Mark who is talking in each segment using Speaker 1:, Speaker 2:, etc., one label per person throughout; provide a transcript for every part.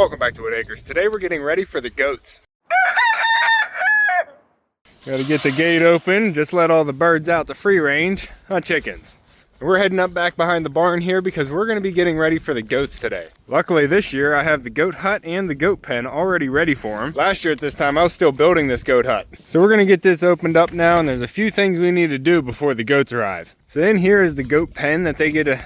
Speaker 1: Welcome back to Whitt Acres. Today we're getting ready for the goats. Gotta get the gate open, just let all the birds out to free range on chickens. We're heading up back behind the barn here because we're gonna be getting ready for the goats today. Luckily this year I have the goat hut and the goat pen already ready for them. Last year at this time I was still building this goat hut. So we're gonna get this opened up now, and there's a few things we need to do before the goats arrive. So in here is the goat pen that they get to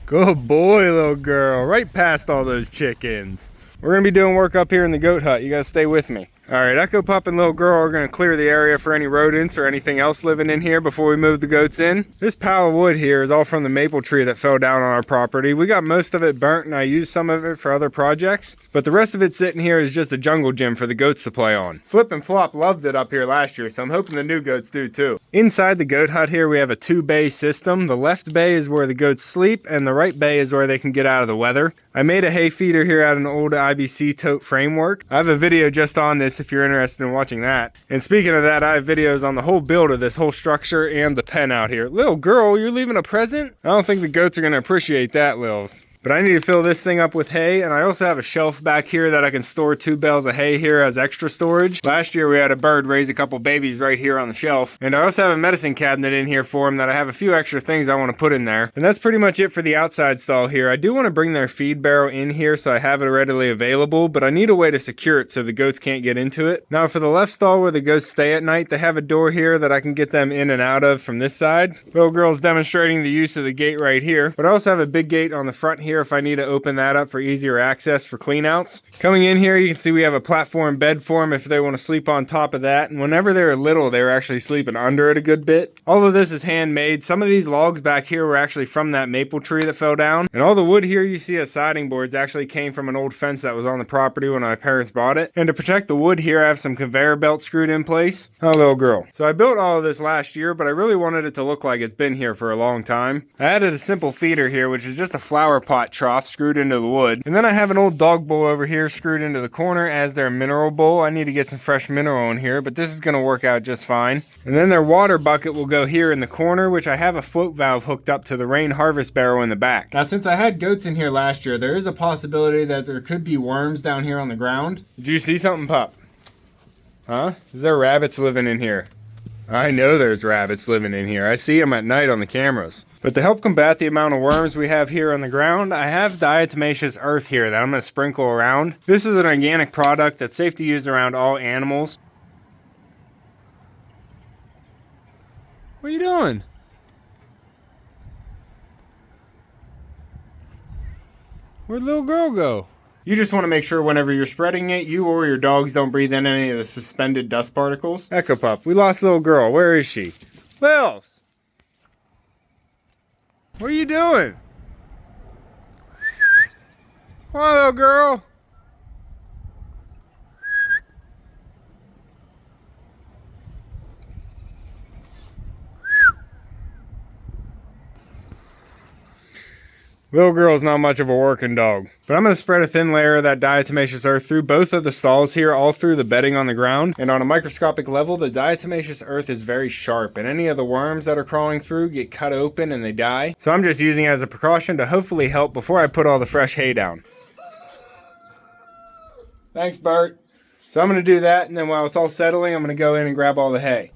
Speaker 1: Good boy, little girl. Right past all those chickens. We're gonna be doing work up here in the goat hut. You gotta stay with me. All right, Echo Pup and little girl are gonna clear the area for any rodents or anything else living in here before we move the goats in. This pile of wood here is all from the maple tree that fell down on our property. We got most of it burnt and I used some of it for other projects, but the rest of it sitting here is just a jungle gym for the goats to play on. Flip and Flop loved it up here last year, so I'm hoping the new goats do too. Inside the goat hut here, we have a 2-bay system. The left bay is where the goats sleep and the right bay is where they can get out of the weather. I made a hay feeder here out of an old IBC tote framework. I have a video just on this if you're interested in watching that. And speaking of that, I have videos on the whole build of this whole structure and the pen out here. Little girl, you're leaving a present? I don't think the goats are gonna appreciate that, Lils. But I need to fill this thing up with hay, and I also have a shelf back here that I can store 2 bales of hay here as extra storage. Last year we had a bird raise a couple babies right here on the shelf. And I also have a medicine cabinet in here for them that I have a few extra things I want to put in there. And that's pretty much it for the outside stall here. I do want to bring their feed barrel in here so I have it readily available, but I need a way to secure it so the goats can't get into it. Now for the left stall where the goats stay at night, they have a door here that I can get them in and out of from this side. Little girl's demonstrating the use of the gate right here. But I also have a big gate on the front here if I need to open that up for easier access for cleanouts. Coming in here, you can see we have a platform bed for them if they want to sleep on top of that. And whenever they were little, they were actually sleeping under it a good bit. All of this is handmade. Some of these logs back here were actually from that maple tree that fell down. And all the wood here you see as siding boards actually came from an old fence that was on the property when my parents bought it. And to protect the wood here, I have some conveyor belts screwed in place. Oh, little girl. So I built all of this last year, but I really wanted it to look like it's been here for a long time. I added a simple feeder here, which is just a flower pot trough screwed into the wood. And then I have an old dog bowl over here screwed into the corner as their mineral bowl. I need to get some fresh mineral in here, but this is going to work out just fine. And then their water bucket will go here in the corner, which I have a float valve hooked up to the rain harvest barrel in the back. Now, since I had goats in here last year, there is a possibility that there could be worms down here on the ground. Did you see something, Pup? Huh? Is there rabbits living in here? I know there's rabbits living in here. I see them at night on the cameras. But to help combat the amount of worms we have here on the ground, I have diatomaceous earth here that I'm going to sprinkle around. This is an organic product that's safe to use around all animals. What are you doing? Where'd little girl go? You just want to make sure whenever you're spreading it, you or your dogs don't breathe in any of the suspended dust particles. Echo Pup, we lost little girl. Where is she? Lils! What are you doing? Come on, little girl. Little girl's not much of a working dog, but I'm going to spread a thin layer of that diatomaceous earth through both of the stalls here, all through the bedding on the ground. And on a microscopic level, the diatomaceous earth is very sharp, and any of the worms that are crawling through get cut open and they die. So I'm just using it as a precaution to hopefully help before I put all the fresh hay down. Thanks, Bert. So I'm going to do that, and then while it's all settling, I'm going to go in and grab all the hay.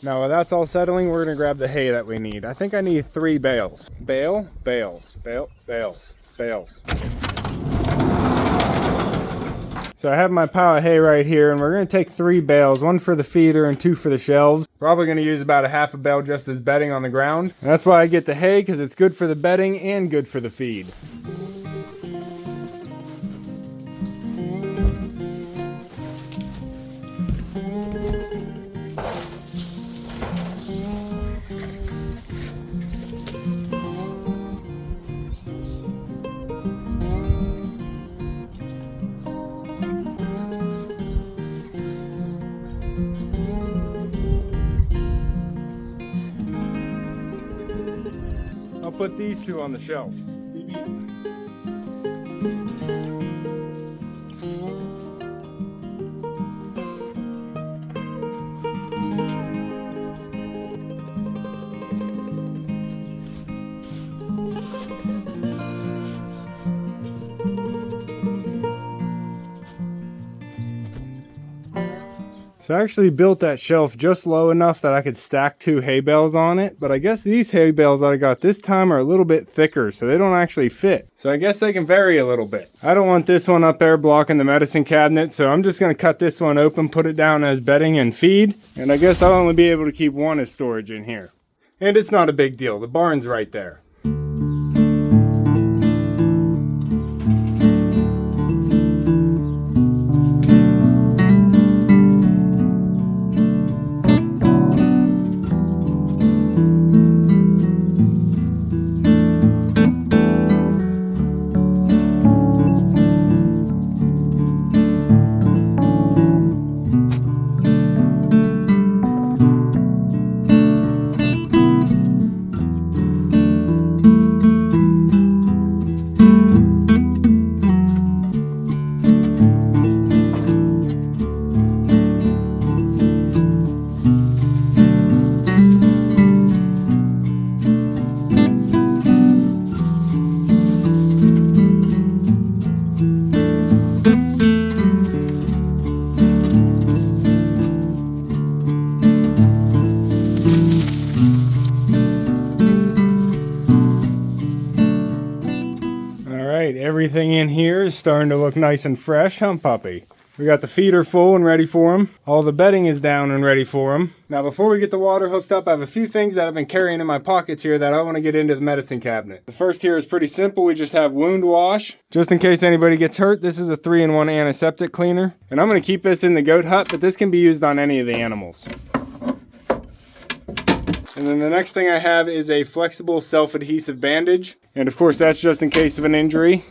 Speaker 1: Now while that's all settling, we're gonna grab the hay that we need. I think I need 3 bales. Bales. So I have my pile of hay right here, and we're going to take 3 bales, 1 for the feeder and 2 for the shelves. Probably going to use about a half a bale just as bedding on the ground. And that's why I get the hay, because it's good for the bedding and good for the feed. I'll put these 2 on the shelf. So I actually built that shelf just low enough that I could stack 2 hay bales on it, but I guess these hay bales that I got this time are a little bit thicker, so they don't actually fit. So I guess they can vary a little bit. I don't want this one up there blocking the medicine cabinet, so I'm just gonna cut this one open, put it down as bedding and feed, and I guess I'll only be able to keep 1 as storage in here. And it's not a big deal, the barn's right there. Everything in here is starting to look nice and fresh, huh, puppy? We got the feeder full and ready for him. All the bedding is down and ready for him. Now before we get the water hooked up, I have a few things that I've been carrying in my pockets here that I want to get into the medicine cabinet. The first here is pretty simple. We just have wound wash. Just in case anybody gets hurt, this is a 3-in-1 antiseptic cleaner. And I'm going to keep this in the goat hut, but this can be used on any of the animals. And then the next thing I have is a flexible self-adhesive bandage. And of course that's just in case of an injury.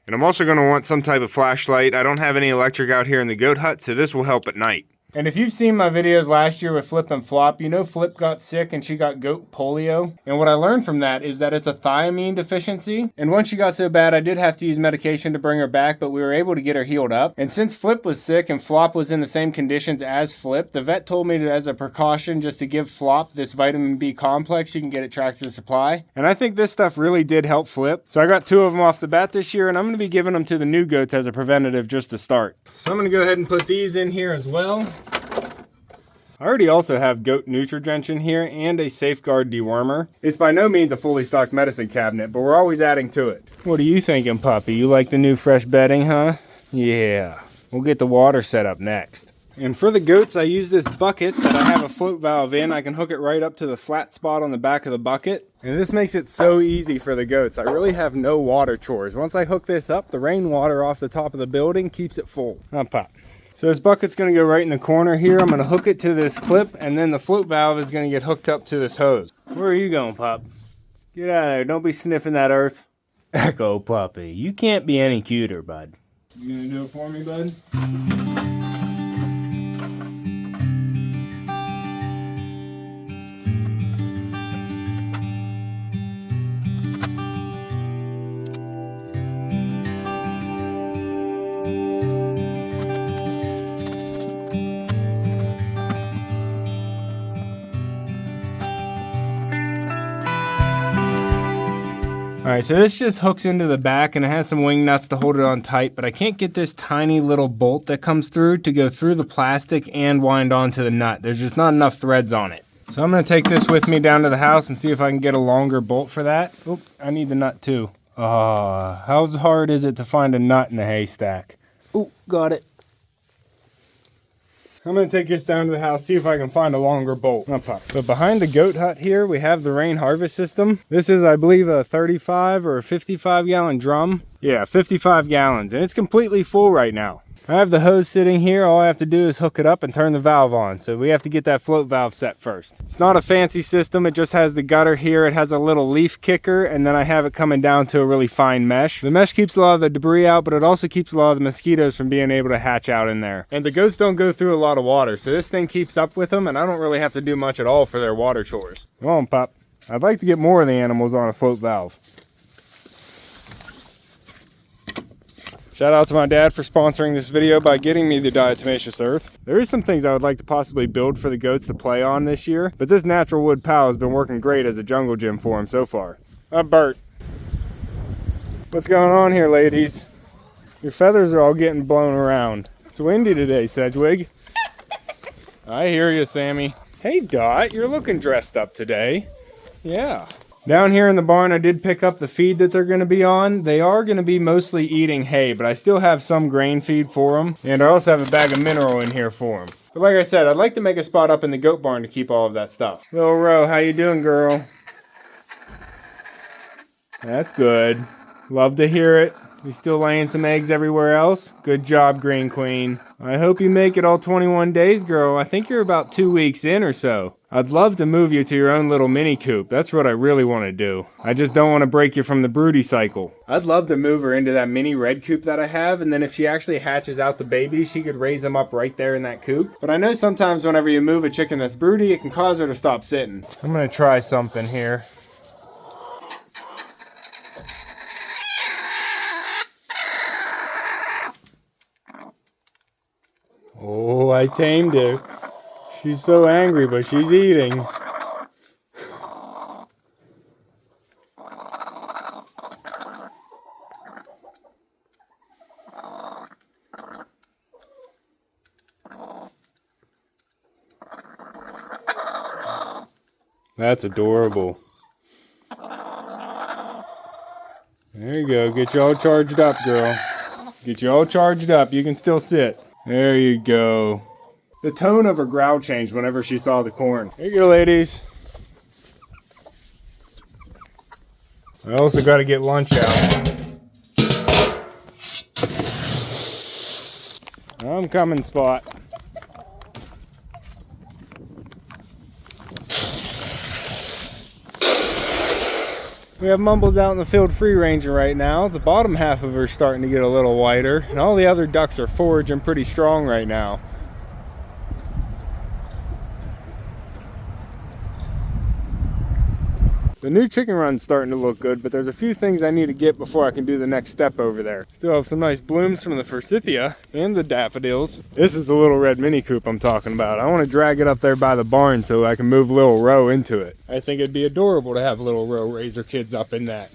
Speaker 1: And I'm also going to want some type of flashlight. I don't have any electric out here in the goat hut, so this will help at night. And if you've seen my videos last year with Flip and Flop, you know Flip got sick and she got goat polio. And what I learned from that is that it's a thiamine deficiency. And once she got so bad, I did have to use medication to bring her back, but we were able to get her healed up. And since Flip was sick and Flop was in the same conditions as Flip, the vet told me to, as a precaution, just to give Flop this vitamin B complex. You can get it Tractor Supply. And I think this stuff really did help Flip. So I got 2 of them off the bat this year, and I'm going to be giving them to the new goats as a preventative just to start. So I'm going to go ahead and put these in here as well. I already also have goat Nutridrench in here and a Safeguard dewormer. It's by no means a fully stocked medicine cabinet, but we're always adding to it. What are you thinking, puppy? You like the new fresh bedding, huh? Yeah. We'll get the water set up next. And for the goats, I use this bucket that I have a float valve in. I can hook it right up to the flat spot on the back of the bucket. And this makes it so easy for the goats. I really have no water chores. Once I hook this up, the rainwater off the top of the building keeps it full. I'll pop. So this bucket's going to go right in the corner here. I'm going to hook it to this clip, and then the float valve is going to get hooked up to this hose. Where are you going, pup? Get out of there. Don't be sniffing that earth. Echo, puppy. You can't be any cuter, bud. You going to do it for me, bud? Alright, so this just hooks into the back and it has some wing nuts to hold it on tight, but I can't get this tiny little bolt that comes through to go through the plastic and wind onto the nut. There's just not enough threads on it. So I'm going to take this with me down to the house and see if I can get a longer bolt for that. Oop, I need the nut too. How hard is it to find a nut in a haystack? Oh, got it. I'm gonna take this down to the house, see if I can find a longer bolt. But behind the goat hut here, we have the rain harvest system. This is, I believe, a 35 or a 55 gallon drum. Yeah, 55 gallons, and it's completely full right now. I have the hose sitting here. All I have to do is hook it up and turn the valve on. So we have to get that float valve set first. It's not a fancy system. It just has the gutter here. It has a little leaf kicker, and then I have it coming down to a really fine mesh. The mesh keeps a lot of the debris out, but it also keeps a lot of the mosquitoes from being able to hatch out in there. And the goats don't go through a lot of water, so this thing keeps up with them, and I don't really have to do much at all for their water chores. Come on, pup. I'd like to get more of the animals on a float valve. Shout out to my dad for sponsoring this video by getting me the diatomaceous earth. There is some things I would like to possibly build for the goats to play on this year, but this natural wood pile has been working great as a jungle gym for them so far. Bert. What's going on here, ladies? Your feathers are all getting blown around. It's windy today, Sedgwig. I hear you, Sammy. Hey, Dot, you're looking dressed up today. Yeah. Down here in the barn, I did pick up the feed that they're going to be on. They are going to be mostly eating hay, but I still have some grain feed for them. And I also have a bag of mineral in here for them. But like I said, I'd like to make a spot up in the goat barn to keep all of that stuff. Little Ro, how you doing, girl? That's good. Love to hear it. You still laying some eggs everywhere else? Good job, Green Queen. I hope you make it all 21 days, girl. I think you're about 2 weeks in or so. I'd love to move you to your own little mini coop. That's what I really want to do. I just don't want to break you from the broody cycle. I'd love to move her into that mini red coop that I have, and then if she actually hatches out the babies, she could raise them up right there in that coop. But I know sometimes whenever you move a chicken that's broody, it can cause her to stop sitting. I'm going to try something here. Oh, I tamed her. She's so angry, but she's eating. That's adorable. There you go. Get you all charged up, girl. Get you all charged up. You can still sit. There you go. The tone of her growl changed whenever she saw the corn. Here you go, ladies. I also got to get lunch out. I'm coming, Spot. We have Mumbles out in the field free ranging right now. The bottom half of her is starting to get a little whiter, and all the other ducks are foraging pretty strong right now. The new chicken run's starting to look good, but there's a few things I need to get before I can do the next step over there. Still have some nice blooms from the forsythia and the daffodils. This is the little red mini coop I'm talking about. I want to drag it up there by the barn so I can move little Ro into it. I think it'd be adorable to have little Ro raise her kids up in that.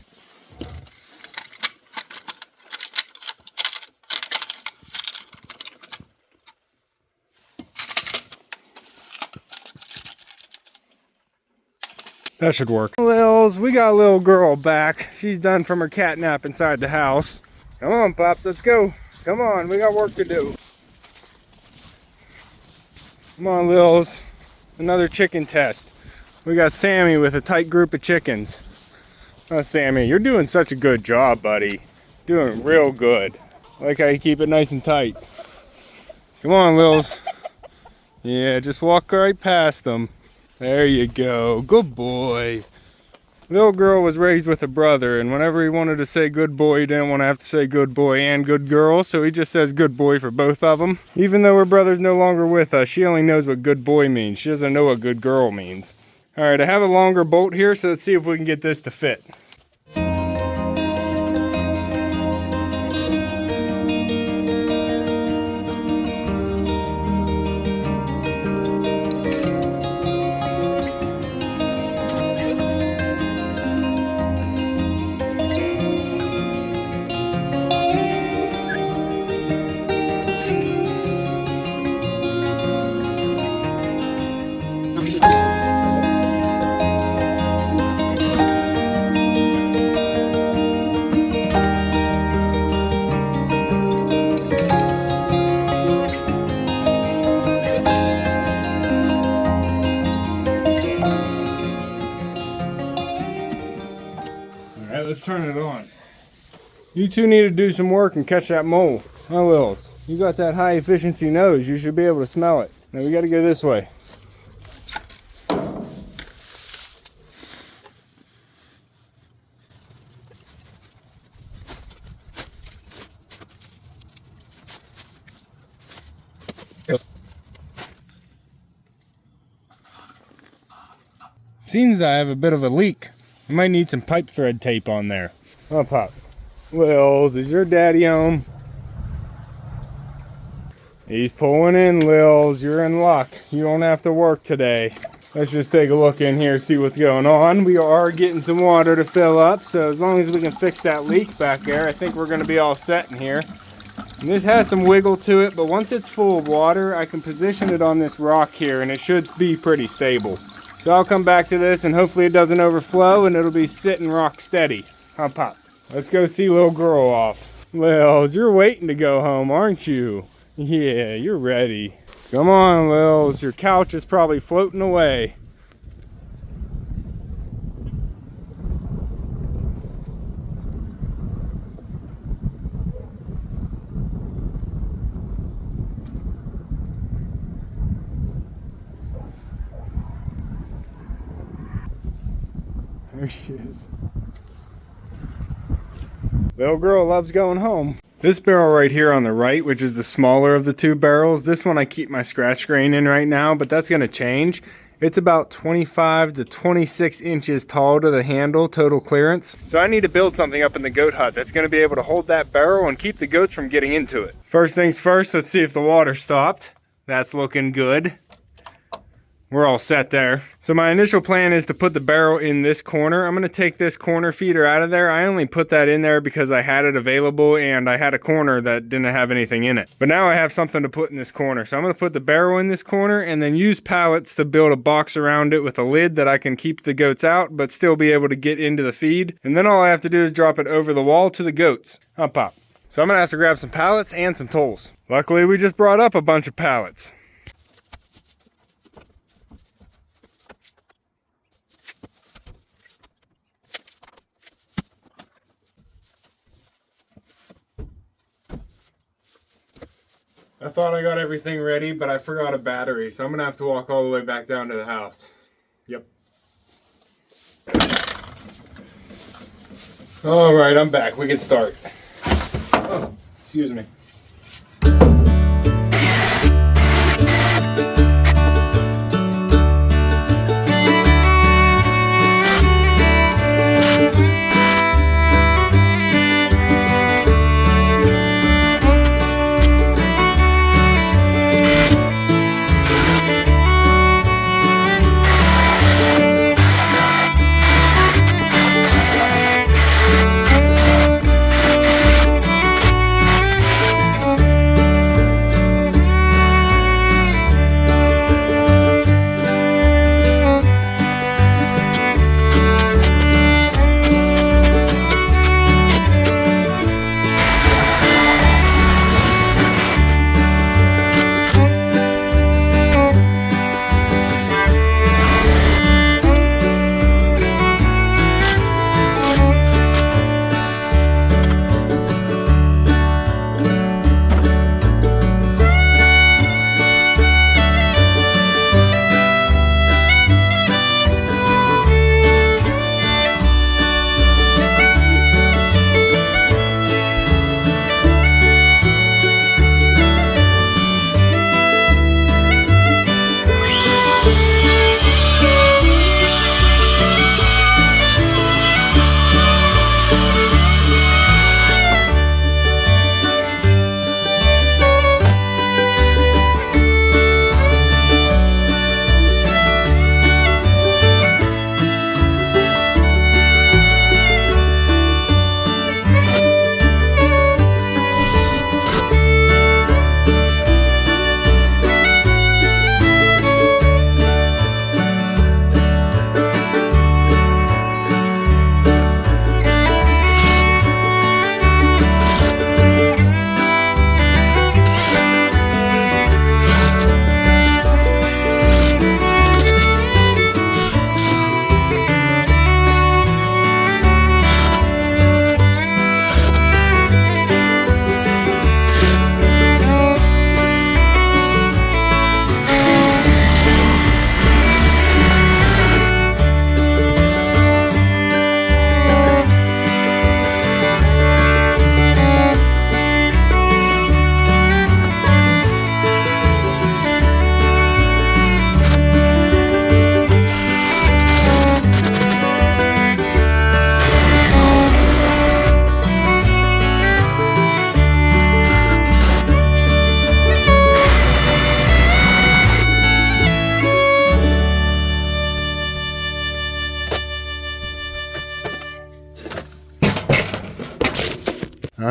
Speaker 1: That should work. Lils, we got a little girl back. She's done from her cat nap inside the house. Come on, Pops, let's go. Come on, we got work to do. Come on, Lils. Another chicken test. We got Sammy with a tight group of chickens. Oh, Sammy, you're doing such a good job, buddy. Doing real good. I like how you keep it nice and tight. Come on, Lils. Yeah, just walk right past them. There you go. Good boy. Little girl was raised with a brother, and whenever he wanted to say good boy, he didn't want to have to say good boy and good girl, so he just says good boy for both of them. Even though her brother's no longer with us, she only knows what good boy means. She doesn't know what good girl means. Alright, I have a longer bolt here, so let's see if we can get this to fit. You two need to do some work and catch that mole. Huh, Wills? You got that high efficiency nose. You should be able to smell it. Now we got to go this way. Seems I have a bit of a leak. I might need some pipe thread tape on there. Oh, Pop. Wills, is your daddy home? He's pulling in, Wills. You're in luck. You don't have to work today. Let's just take a look in here, see what's going on. We are getting some water to fill up, so as long as we can fix that leak back there, I think we're going to be all set in here. And this has some wiggle to it, but once it's full of water, I can position it on this rock here, and it should be pretty stable. So I'll come back to this, and hopefully it doesn't overflow, and it'll be sitting rock steady. Huh, Pop? Let's go see little girl off. Lils, you're waiting to go home, aren't you? Yeah, you're ready. Come on, Lils. Your couch is probably floating away. There she is. Little girl loves going home. This barrel right here on the right, which is the smaller of the two barrels, this one I keep my scratch grain in right now, but that's going to change. It's about 25 to 26 inches tall to the handle, total clearance. So I need to build something up in the goat hut that's going to be able to hold that barrel and keep the goats from getting into it. First things first, let's see if the water stopped. That's looking good. We're all set there. So my initial plan is to put the barrel in this corner. I'm gonna take this corner feeder out of there. I only put that in there because I had it available and I had a corner that didn't have anything in it. But now I have something to put in this corner. So I'm gonna put the barrel in this corner and then use pallets to build a box around it with a lid that I can keep the goats out, but still be able to get into the feed. And then all I have to do is drop it over the wall to the goats. Up, Pop. So I'm gonna have to grab some pallets and some tools. Luckily, we just brought up a bunch of pallets. I thought I got everything ready, but I forgot a battery, so I'm gonna have to walk all the way back down to the house. Yep. All right, I'm back. We can start. Oh, excuse me.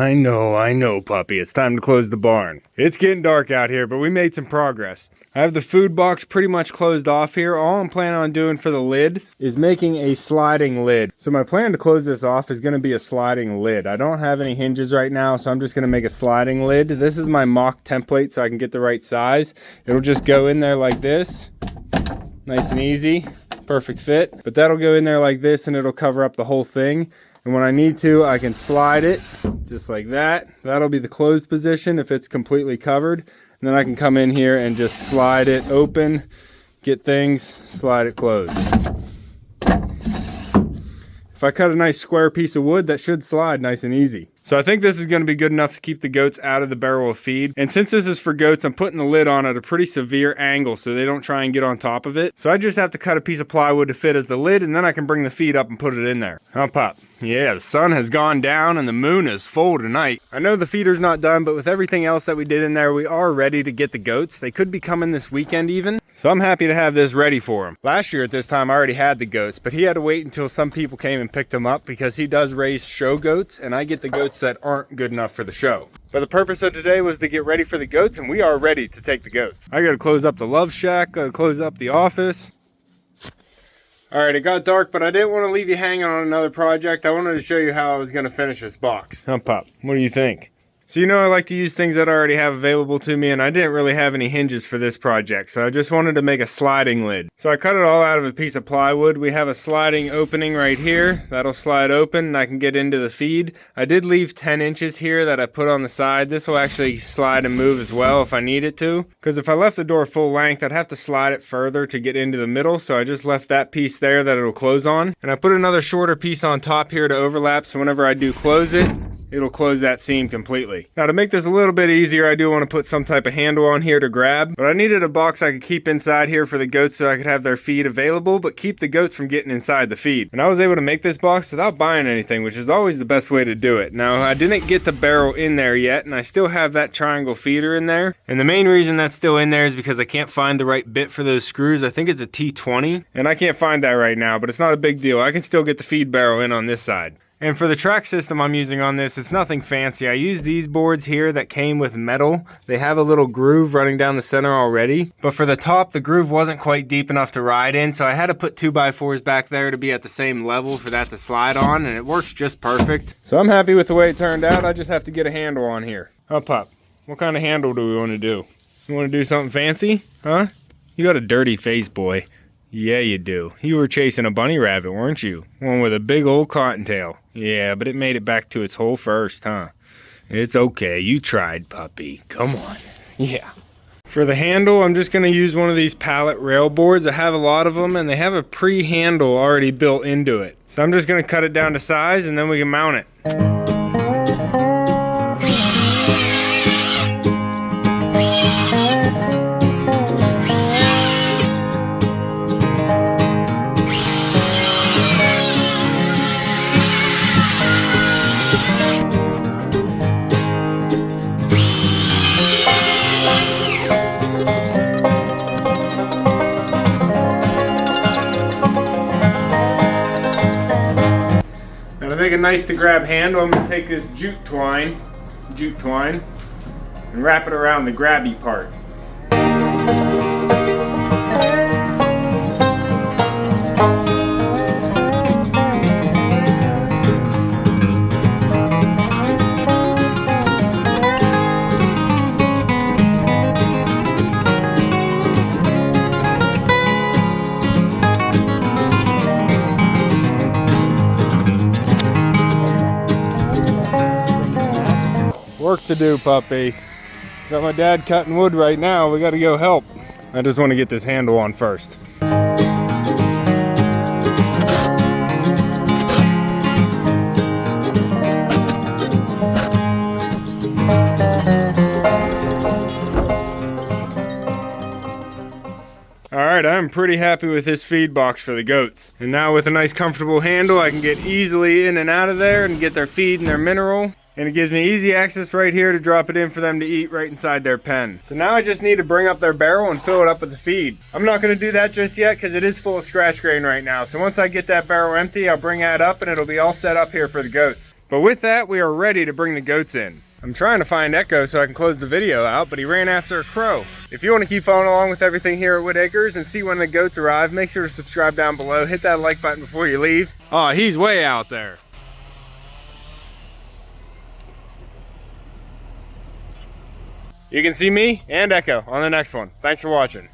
Speaker 1: I know, puppy. It's time to close the barn. It's getting dark out here, but we made some progress. I have the food box pretty much closed off here. All I'm planning on doing for the lid is making a sliding lid. So my plan to close this off is going to be a sliding lid. I don't have any hinges right now, so I'm just going to make a sliding lid. This is my mock template so I can get the right size. It'll just go in there like this. Nice and easy. Perfect fit. But that'll go in there like this and it'll cover up the whole thing. And when I need to, I can slide it just like that. That'll be the closed position if it's completely covered. And then I can come in here and just slide it open, get things, slide it closed. If I cut a nice square piece of wood, that should slide nice and easy. So I think this is going to be good enough to keep the goats out of the barrel of feed. And since this is for goats, I'm putting the lid on at a pretty severe angle so they don't try and get on top of it. So I just have to cut a piece of plywood to fit as the lid, and then I can bring the feed up and put it in there. Huh, Pop? Yeah, the sun has gone down and the moon is full tonight. I know the feeder's not done, but with everything else that we did in there, we are ready to get the goats. They could be coming this weekend even. So I'm happy to have this ready for them. Last year at this time, I already had the goats, but he had to wait until some people came and picked them up because he does raise show goats, and I get the goats that aren't good enough for the show. But the purpose of today was to get ready for the goats, and we are ready to take the goats. I gotta close up the love shack, gotta close up the office. All right, it got dark, but I didn't want to leave you hanging on another project. I wanted to show you how I was gonna finish this box. Huh, Pop? What do you think? So you know I like to use things that I already have available to me, and I didn't really have any hinges for this project, so I just wanted to make a sliding lid. So I cut it all out of a piece of plywood. We have a sliding opening right here. That'll slide open and I can get into the feed. I did leave 10 inches here that I put on the side. This will actually slide and move as well if I need it to, because if I left the door full length, I'd have to slide it further to get into the middle, so I just left that piece there that it'll close on. And I put another shorter piece on top here to overlap, so whenever I do close it, it'll close that seam completely. Now to make this a little bit easier, I do want to put some type of handle on here to grab, but I needed a box I could keep inside here for the goats so I could have their feed available, but keep the goats from getting inside the feed. And I was able to make this box without buying anything, which is always the best way to do it. Now I didn't get the barrel in there yet, and I still have that triangle feeder in there. And the main reason that's still in there is because I can't find the right bit for those screws. I think it's a T20, and I can't find that right now, but it's not a big deal. I can still get the feed barrel in on this side. And for the track system I'm using on this, it's nothing fancy. I used these boards here that came with metal. They have a little groove running down the center already. But for the top, the groove wasn't quite deep enough to ride in, so I had to put 2x4s back there to be at the same level for that to slide on, and it works just perfect. So I'm happy with the way it turned out. I just have to get a handle on here. Oh, Pop, what kind of handle do we want to do? You want to do something fancy? Huh? You got a dirty face, boy. Yeah, you do. You were chasing a bunny rabbit, weren't you? One with a big old cottontail. Yeah, but it made it back to its hole first, huh? It's okay. You tried, puppy. Come on. Yeah. For the handle, I'm just going to use one of these pallet rail boards. I have a lot of them, and they have a pre-handle already built into it. So I'm just going to cut it down to size, and then we can mount it. Make a nice to grab handle. I'm going to take this jute twine, and wrap it around the grabby part. Work to do, puppy. Got my dad cutting wood right now. We got to go help. I just want to get this handle on first. Alright, I'm pretty happy with this feed box for the goats. And now with a nice comfortable handle, I can get easily in and out of there and get their feed and their mineral. and it gives me easy access right here to drop it in for them to eat right inside their pen. So now I just need to bring up their barrel and fill it up with the feed. I'm not going to do that just yet because it is full of scratch grain right now. So once I get that barrel empty, I'll bring that up and it'll be all set up here for the goats. But with that, we are ready to bring the goats in. I'm trying to find Echo so I can close the video out, but he ran after a crow. If you want to keep following along with everything here at Whitt Acres and see when the goats arrive, make sure to subscribe down below. Hit that like button before you leave. Oh, he's way out there. You can see me and Echo on the next one. Thanks for watching.